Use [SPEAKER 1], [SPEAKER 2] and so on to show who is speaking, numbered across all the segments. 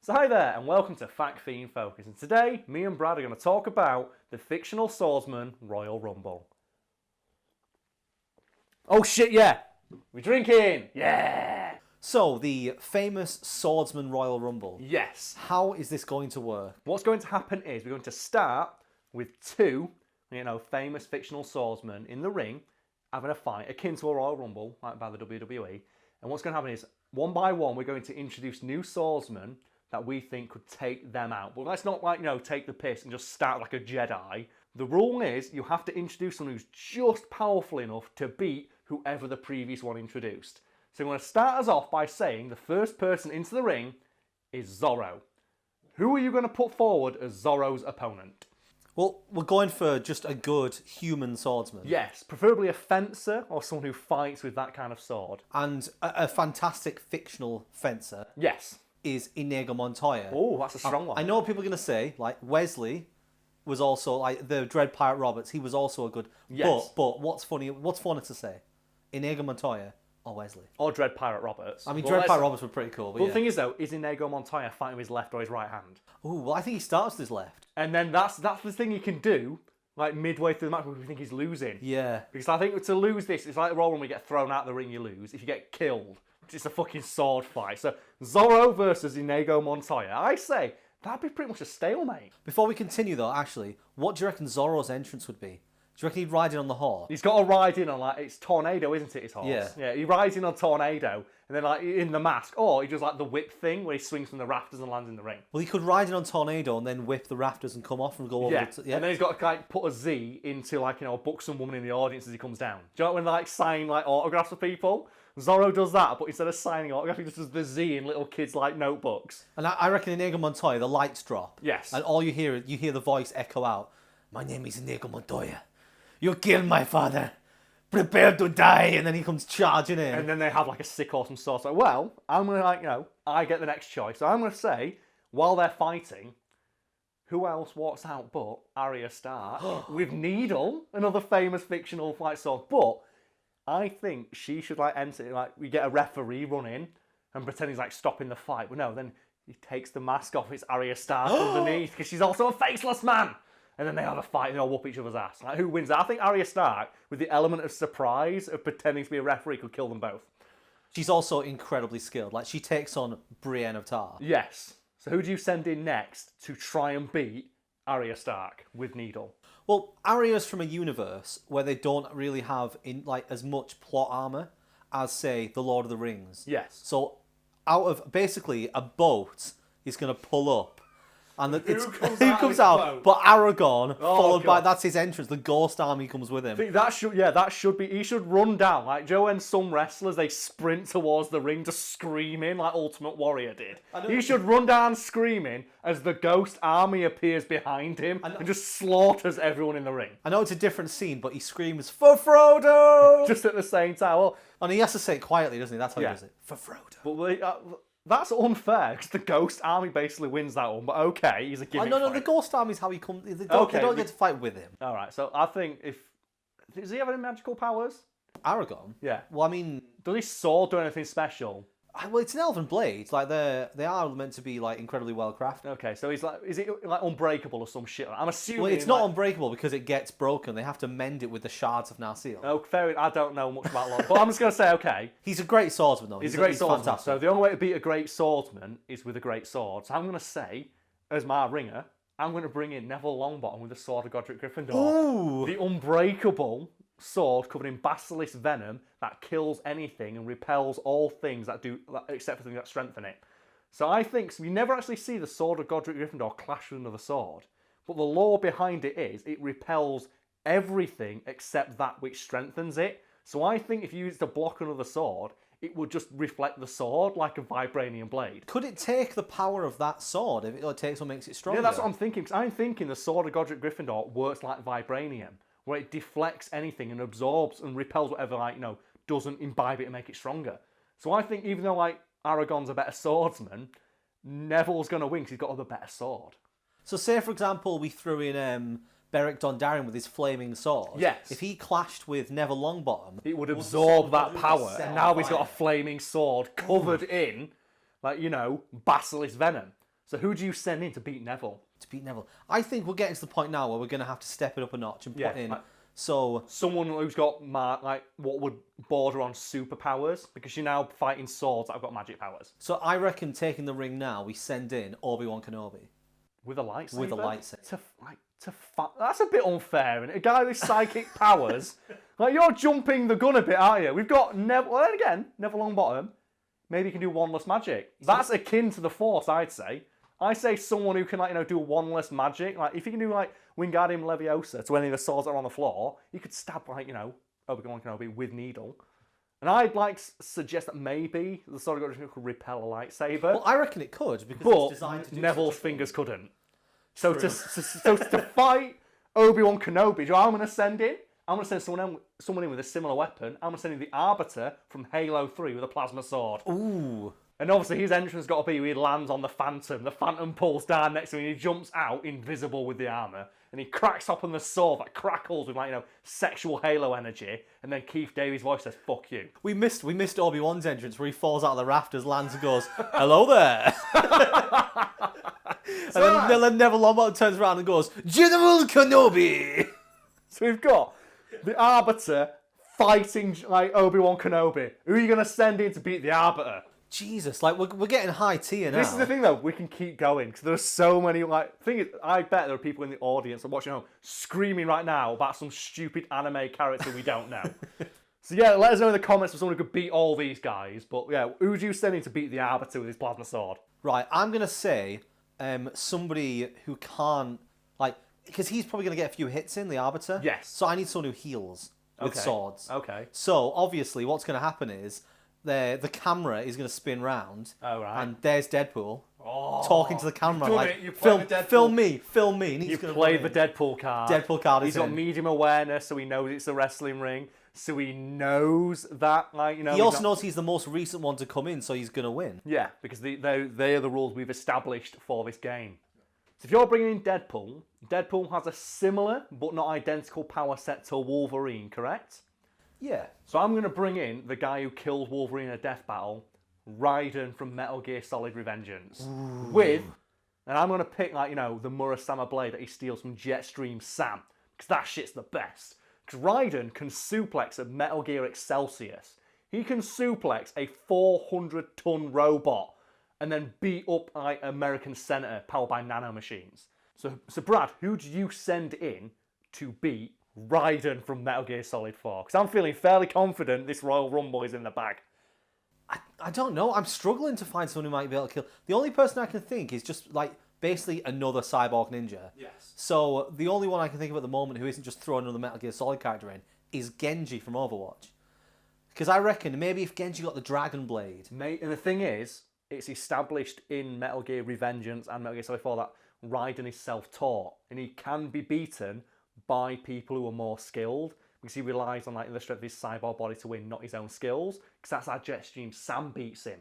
[SPEAKER 1] So hi there and welcome to Fact Fiend Focus, and today me and Brad are going to talk about the fictional swordsman Royal Rumble. Oh shit, yeah! We're drinking! Yeah!
[SPEAKER 2] So, the famous swordsman Royal Rumble.
[SPEAKER 1] Yes.
[SPEAKER 2] How is this going to work?
[SPEAKER 1] What's going to happen is we're going to start with two, famous fictional swordsmen in the ring having a fight akin to a Royal Rumble, like by the WWE. And what's going to happen is, one by one, we're going to introduce new swordsmen that we think could take them out. But let's not, take the piss and just start like a Jedi. The rule is you have to introduce someone who's just powerful enough to beat whoever the previous one introduced. So I'm going to start us off by saying the first person into the ring is Zorro. Who are you going to put forward as Zorro's opponent?
[SPEAKER 2] Well, we're going for just a good human swordsman.
[SPEAKER 1] Yes, preferably a fencer or someone who fights with that kind of sword.
[SPEAKER 2] And a fantastic fictional fencer.
[SPEAKER 1] Yes.
[SPEAKER 2] Is Inigo Montoya.
[SPEAKER 1] Oh, that's a strong one.
[SPEAKER 2] I know people are going to say, like, Wesley was also, like, the Dread Pirate Roberts, he was also a good...
[SPEAKER 1] Yes.
[SPEAKER 2] But what's funnier to say? Inigo Montoya or Wesley?
[SPEAKER 1] Or Dread Pirate Roberts.
[SPEAKER 2] I mean, Dread Pirate Roberts were pretty cool, but
[SPEAKER 1] the thing is, though, is Inigo Montoya fighting with his left or his right hand?
[SPEAKER 2] Oh, well, I think he starts with his left.
[SPEAKER 1] And then that's the thing you can do, like, midway through the match when we think he's losing.
[SPEAKER 2] Yeah.
[SPEAKER 1] Because I think to lose this, it's like the role when we get thrown out of the ring, you lose. If you get killed, it's a fucking sword fight. So Zorro versus Inigo Montoya. I say that'd be pretty much a stalemate.
[SPEAKER 2] Before we continue, though, actually, what do you reckon Zorro's entrance would be? Do you reckon he'd ride in on the horse?
[SPEAKER 1] He's got to ride in on, it's Tornado, isn't it, his horse?
[SPEAKER 2] Yeah.
[SPEAKER 1] Yeah, he rides in on Tornado, and then, in the mask, or he does, the whip thing, where he swings from the rafters and lands in the ring.
[SPEAKER 2] Well, he could ride in on Tornado and then whip the rafters and come off and go over
[SPEAKER 1] Yeah,
[SPEAKER 2] to... Yeah,
[SPEAKER 1] and then he's got to, put a Z into, a buxom woman in the audience as he comes down. Do you know when they, sign, autographs for people? Zorro does that, but instead of signing autographs, he just does the Z in little kids' notebooks.
[SPEAKER 2] And I reckon Inigo Montoya, the lights drop.
[SPEAKER 1] Yes.
[SPEAKER 2] And all you hear the voice echo out, "My name is Inigo Montoya. You killed my father. Prepare to die." And then he comes charging in.
[SPEAKER 1] And then they have a sick awesome sword. So, well, I'm going to, I get the next choice. So I'm going to say, while they're fighting, who else walks out but Arya Stark with Needle, another famous fictional fight sword. But I think she should, enter, we get a referee run in and pretend he's, stopping the fight. But no, then he takes the mask off. It's Arya Stark underneath because she's also a faceless man. And then they have a fight and they all whoop each other's ass. Who wins that? I think Arya Stark, with the element of surprise of pretending to be a referee, could kill them both.
[SPEAKER 2] She's also incredibly skilled. She takes on Brienne of Tarth.
[SPEAKER 1] Yes. So who do you send in next to try and beat Arya Stark with Needle?
[SPEAKER 2] Well, Arya's from a universe where they don't really have as much plot armor as, say, The Lord of the Rings.
[SPEAKER 1] Yes.
[SPEAKER 2] So out of basically a boat is going to pull up. And
[SPEAKER 1] Who
[SPEAKER 2] comes out? But Eragon, followed by,
[SPEAKER 1] God.
[SPEAKER 2] that's his entrance. The Ghost Army comes with him.
[SPEAKER 1] That should be. He should run down Joe and some wrestlers. They sprint towards the ring, just screaming like Ultimate Warrior did. He should run down screaming as the Ghost Army appears behind him and just slaughters everyone in the ring.
[SPEAKER 2] I know it's a different scene, but he screams for Frodo
[SPEAKER 1] just at the same time. Well,
[SPEAKER 2] and he has to say it quietly, doesn't he? That's how he does it. For Frodo.
[SPEAKER 1] But that's unfair because the Ghost Army basically wins that one. But okay, he's a gimmick.
[SPEAKER 2] No, the Ghost Army is how he comes. They don't get to fight with him.
[SPEAKER 1] All right, so I think does he have any magical powers?
[SPEAKER 2] Aragon?
[SPEAKER 1] Yeah.
[SPEAKER 2] Well, I mean,
[SPEAKER 1] does his sword do anything special?
[SPEAKER 2] Well, it's an elven blade. They are meant to be incredibly well crafted.
[SPEAKER 1] Okay, so is it unbreakable or some shit? I'm assuming.
[SPEAKER 2] Well, it's not unbreakable because it gets broken. They have to mend it with the shards of Narsil.
[SPEAKER 1] Oh, fair. I don't know much about Lord, but I'm just gonna say okay.
[SPEAKER 2] He's a great swordsman, though.
[SPEAKER 1] He's a great swordsman.
[SPEAKER 2] Fantastic.
[SPEAKER 1] So the only way to beat a great swordsman is with a great sword. So I'm gonna say, as my ringer, I'm gonna bring in Neville Longbottom with the sword of Godric Gryffindor.
[SPEAKER 2] Ooh.
[SPEAKER 1] The unbreakable sword covered in basilisk venom that kills anything and repels all things except for things that strengthen it. So I think we never actually see the sword of Godric Gryffindor clash with another sword, but the lore behind it is it repels everything except that which strengthens it. So I think if you use it to block another sword, it would just reflect the sword like a vibranium blade.
[SPEAKER 2] Could it take the power of that sword if it takes or makes it stronger?
[SPEAKER 1] Yeah, that's what I'm thinking. Because I'm thinking the sword of Godric Gryffindor works like vibranium, where it deflects anything and absorbs and repels whatever, doesn't imbibe it and make it stronger. So I think even though, Aragon's a better swordsman, Neville's going to win because he's got the better sword.
[SPEAKER 2] So say, for example, we threw in Beric Dondarrion with his flaming sword.
[SPEAKER 1] Yes.
[SPEAKER 2] If he clashed with Neville Longbottom,
[SPEAKER 1] it would absorb that power, and now he's got a flaming sword covered in, basilisk venom. So who do you send in to beat Neville?
[SPEAKER 2] To beat Neville. I think we're getting to the point now where we're going to have to step it up a notch and put in... So
[SPEAKER 1] someone who's got like what would border on superpowers, because you're now fighting swords that have got magic powers.
[SPEAKER 2] So I reckon taking the ring now, we send in Obi-Wan Kenobi.
[SPEAKER 1] With a lightsaber?
[SPEAKER 2] With a lightsaber.
[SPEAKER 1] That's a bit unfair, and a guy with psychic powers, like you're jumping the gun a bit, aren't you? We've got Neville. Well, then again, Neville Longbottom. Maybe he can do one-less magic. That's akin to the Force, I'd say. I say someone who can do one-less magic. Like if you can do Wingardium Leviosa to any of the swords that are on the floor, you could stab Obi-Wan Kenobi with needle. And I'd suggest that maybe the sword could repel a lightsaber.
[SPEAKER 2] Well, I reckon it could, because it's designed to do
[SPEAKER 1] Neville's fingers couldn't. So to fight Obi-Wan Kenobi, do you know what I'm going to send in? I'm going to send someone in with a similar weapon. I'm going to send in the Arbiter from Halo 3 with a plasma sword.
[SPEAKER 2] Ooh.
[SPEAKER 1] And obviously his entrance got to be where he lands on the Phantom. The Phantom pulls down next to him and he jumps out invisible with the armour. And he cracks open the sword that crackles with sexual Halo energy. And then Keith Davies' voice says, "Fuck you."
[SPEAKER 2] We missed Obi-Wan's entrance where he falls out of the rafters, lands and goes, "Hello there." And then Neville Longbottom turns around and goes, "General Kenobi."
[SPEAKER 1] So we've got the Arbiter fighting Obi-Wan Kenobi. Who are you going to send in to beat the Arbiter?
[SPEAKER 2] Jesus, we're getting high tier now.
[SPEAKER 1] This is the thing, though. We can keep going because there's so many. I bet there are people in the audience and watching home screaming right now about some stupid anime character we don't know. So yeah, let us know in the comments for someone who could beat all these guys. But yeah, who do you send in to beat the Arbiter with his plasma sword?
[SPEAKER 2] Right, I'm gonna say somebody who can't because he's probably gonna get a few hits in the Arbiter.
[SPEAKER 1] Yes.
[SPEAKER 2] So I need someone who heals with swords.
[SPEAKER 1] Okay.
[SPEAKER 2] So obviously, what's gonna happen is the camera is going to spin round.
[SPEAKER 1] Oh, right.
[SPEAKER 2] And there's Deadpool talking to the camera film me. And he's
[SPEAKER 1] you played the Deadpool card.
[SPEAKER 2] Deadpool card
[SPEAKER 1] He's got medium awareness, so he knows it's a wrestling ring. So he knows that,
[SPEAKER 2] He also knows he's the most recent one to come in, so he's going to win.
[SPEAKER 1] Yeah, because they are the rules we've established for this game. So if you're bringing in Deadpool, Deadpool has a similar but not identical power set to Wolverine, correct?
[SPEAKER 2] Yeah.
[SPEAKER 1] So I'm going to bring in the guy who killed Wolverine in a death battle, Raiden from Metal Gear Solid Revengeance. And I'm going to pick, the Murasama blade that he steals from Jetstream Sam, because that shit's the best. Because Raiden can suplex a Metal Gear Excelsius. He can suplex a 400-ton robot and then beat up American Senator powered by nanomachines. So Brad, who do you send in to beat Raiden from Metal Gear Solid 4? Because I'm feeling fairly confident this Royal Rumble is in the bag.
[SPEAKER 2] I don't know. I'm struggling to find someone who might be able to kill. The only person I can think is just basically another cyborg ninja.
[SPEAKER 1] Yes.
[SPEAKER 2] So the only one I can think of at the moment who isn't just throwing another Metal Gear Solid character in is Genji from Overwatch. Because I reckon maybe if Genji got the Dragon Blade.
[SPEAKER 1] And the thing is, it's established in Metal Gear Revengeance and Metal Gear Solid 4 that Raiden is self-taught and he can be beaten by people who are more skilled, because he relies on the strength of his cyborg body to win, not his own skills, because that's how Jetstream Sam beats him.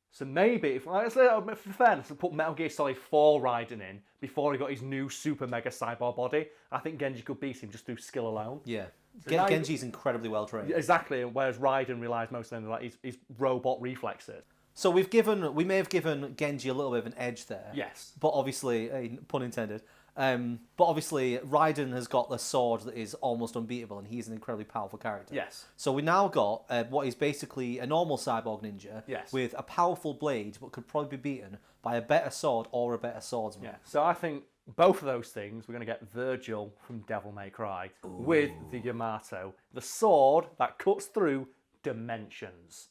[SPEAKER 1] So maybe, for fairness, we put Metal Gear Solid 4 Raiden in before he got his new super mega cyborg body. I think Genji could beat him just through skill alone.
[SPEAKER 2] Yeah. Genji's incredibly well trained.
[SPEAKER 1] Exactly, whereas Raiden relies mostly on his robot reflexes.
[SPEAKER 2] So we may have given Genji a little bit of an edge there.
[SPEAKER 1] Yes.
[SPEAKER 2] But obviously, pun intended. But obviously, Raiden has got the sword that is almost unbeatable, and he's an incredibly powerful character.
[SPEAKER 1] Yes.
[SPEAKER 2] So we now got what is basically a normal cyborg ninja with a powerful blade, but could probably be beaten by a better sword or a better swordsman.
[SPEAKER 1] Yeah. So I think both of those things, we're going to get Vergil from Devil May Cry with the Yamato, the sword that cuts through dimensions.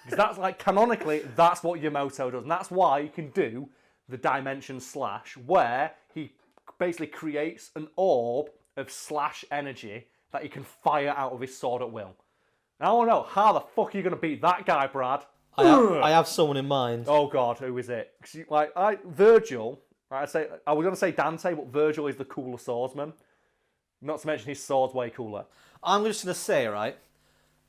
[SPEAKER 1] Because that's canonically, that's what Yamato does, and that's why you can do the Dimension Slash, where he basically creates an orb of slash energy that he can fire out of his sword at will. And I want to know, how the fuck are you going to beat that guy, Brad?
[SPEAKER 2] I have someone in mind.
[SPEAKER 1] Oh God, who is it? Vergil. I was going to say Dante, but Vergil is the cooler swordsman. Not to mention his sword's way cooler.
[SPEAKER 2] I'm just going to say, right,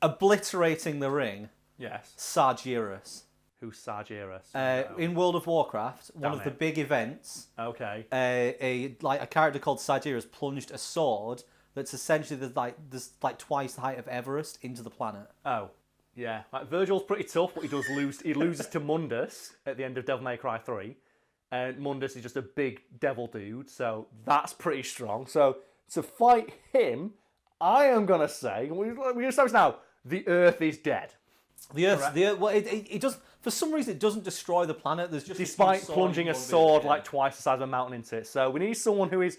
[SPEAKER 2] obliterating the ring.
[SPEAKER 1] Yes.
[SPEAKER 2] Sargeras.
[SPEAKER 1] Who's Sargeras?
[SPEAKER 2] In World of Warcraft, one of the big events.
[SPEAKER 1] Okay.
[SPEAKER 2] A character called Sargeras plunged a sword that's essentially there's twice the height of Everest into the planet.
[SPEAKER 1] Oh, yeah. Virgil's pretty tough, but he loses to Mundus at the end of Devil May Cry 3. and Mundus is just a big devil dude, so that's pretty strong. So to fight him, I am gonna say we're gonna start now. The Earth is dead.
[SPEAKER 2] The Earth. Well, it does. For some reason, it doesn't destroy the planet. There's just
[SPEAKER 1] despite plunging a sword like twice the size of a mountain into it. So we need someone who is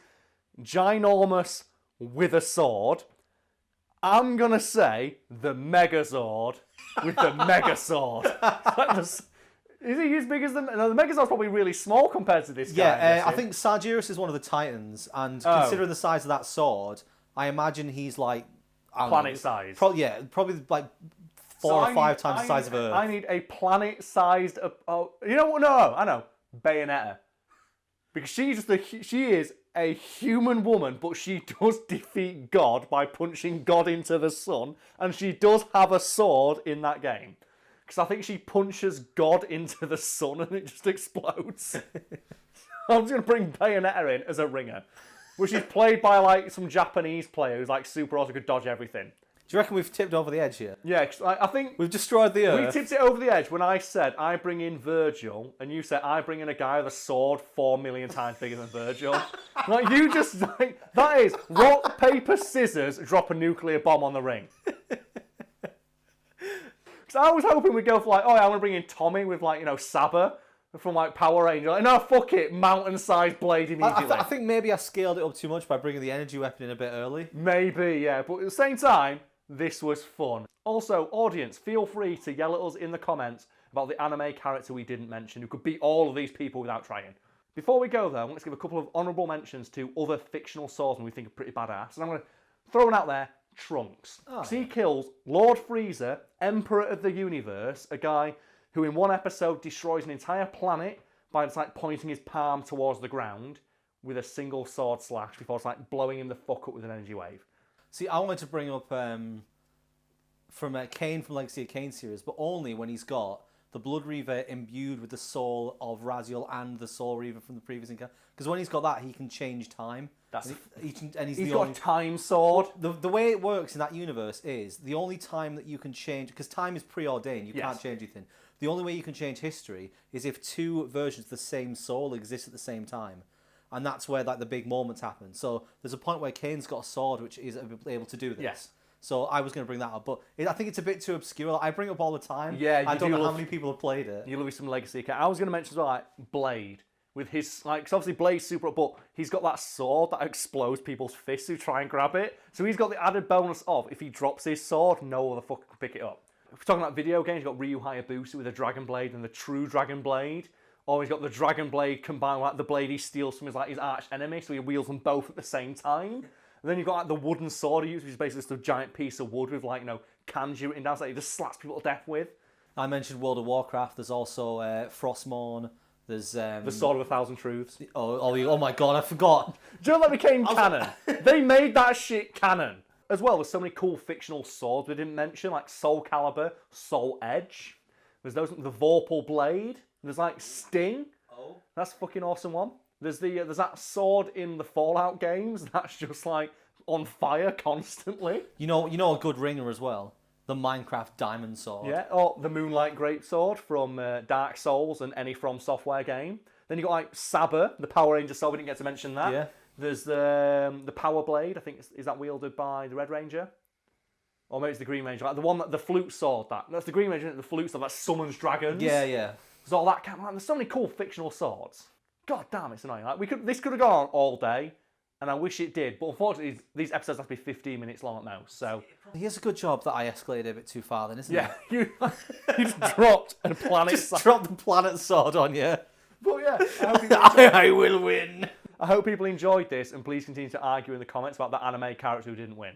[SPEAKER 1] ginormous with a sword. I'm gonna say the Megazord with the Mega Sword. Is he as big as them? No, the Megazord's probably really small compared to this guy.
[SPEAKER 2] Yeah, I think Sargeras is one of the Titans, and considering the size of that sword, I imagine he's like
[SPEAKER 1] planet size.
[SPEAKER 2] Probably like 4 or 5 times the size of Earth.
[SPEAKER 1] I need a planet-sized. You know what? No, I know. Bayonetta, because she is a human woman, but she does defeat God by punching God into the sun, and she does have a sword in that game. Because I think she punches God into the sun and it just explodes. I'm just going to bring Bayonetta in as a ringer. Which is played by like some Japanese player who's like super awesome, could dodge everything.
[SPEAKER 2] Do you reckon we've tipped over the edge here?
[SPEAKER 1] Yeah, I think...
[SPEAKER 2] We've destroyed the Earth.
[SPEAKER 1] We tipped it over the edge when I said I bring in Vergil, and you said I bring in a guy with a sword 4 million times bigger than Vergil. Like, you just... Like, that is rock, paper, scissors, drop a nuclear bomb on the ring. I was hoping we'd go for like, oh yeah, I want to bring in Tommy with like, Saba from like Power Ranger. Like, no, fuck it, mountain-sized blade immediately.
[SPEAKER 2] I think maybe I scaled it up too much by bringing the energy weapon in a bit early.
[SPEAKER 1] Maybe, yeah, but at the same time, this was fun. Also, audience, feel free to yell at us in the comments about the anime character we didn't mention who could beat all of these people without trying. Before we go though, I want to give a couple of honourable mentions to other fictional swordsmen we think are pretty badass. And I'm going to throw one out there. Trunks. He kills Lord Freezer, Emperor of the Universe, a guy who in one episode destroys an entire planet by just like pointing his palm towards the ground with a single sword slash before it's like blowing him the fuck up with an energy wave.
[SPEAKER 2] See, I wanted to bring up from Kane from Legacy of Kane series, but only when he's got the Blood Reaver imbued with the soul of Raziel and the Soul Reaver from the previous encounter. Because when he's got that, he can change time.
[SPEAKER 1] He's got a time sword.
[SPEAKER 2] The way it works in that universe is the only time that you can change, because time is preordained, you can't change anything. The only way you can change history is if 2 versions of the same soul exist at the same time. And that's where like the big moments happen. So there's a point where Kane's got a sword which is able to do this.
[SPEAKER 1] Yes.
[SPEAKER 2] So I was going to bring that up, but I think it's a bit too obscure. I bring it up all the time.
[SPEAKER 1] Yeah,
[SPEAKER 2] I don't know how many people have played it.
[SPEAKER 1] You love some Legacy. I was going to mention as well, like Blade. With his, like, 'cause obviously Blade's super, but he's got that sword that explodes people's fists who try and grab it. So he's got the added bonus of, if he drops his sword, no other fucker can pick it up. If we're talking about video games, you've got Ryu Hayabusa with a Dragon Blade and the true Dragon Blade. Or he's got the Dragon Blade combined with like, the blade he steals from his arch enemy, so he wields them both at the same time. And then you've got like the wooden sword he uses, which is basically just a giant piece of wood with like, kanji written down, so he just slaps people to death with.
[SPEAKER 2] I mentioned World of Warcraft, there's also Frostmourne. There's
[SPEAKER 1] the Sword of a Thousand Truths.
[SPEAKER 2] Oh my god, I forgot.
[SPEAKER 1] Do you know that became canon? They made that shit canon. As well, there's so many cool fictional swords we didn't mention, like Soul Calibur, Soul Edge. There's the Vorpal Blade. There's like Sting. Oh. That's a fucking awesome one. There's that sword in the Fallout games that's just like on fire constantly.
[SPEAKER 2] You know a good ringer as well. The Minecraft Diamond Sword.
[SPEAKER 1] Yeah, or the Moonlight Greatsword from Dark Souls and any From Software game. Then you got like Saber, the Power Ranger sword. We didn't get to mention that.
[SPEAKER 2] Yeah.
[SPEAKER 1] There's the Power Blade. I think is that wielded by the Red Ranger, or maybe it's the Green Ranger. Like the one the flute sword. That's the Green Ranger. The flute sword that summons dragons.
[SPEAKER 2] Yeah.
[SPEAKER 1] There's all that kind of. There's so many cool fictional swords. God damn, it's annoying. Like this could have gone on all day. And I wish it did, but unfortunately, these episodes have to be 15 minutes long at most. So
[SPEAKER 2] here's a good job that I escalated a bit too far, then, isn't it?
[SPEAKER 1] Yeah, you just dropped a planet.
[SPEAKER 2] Dropped the planet sword on you.
[SPEAKER 1] But yeah,
[SPEAKER 2] I will win.
[SPEAKER 1] I hope people enjoyed this, and please continue to argue in the comments about the anime character who didn't win.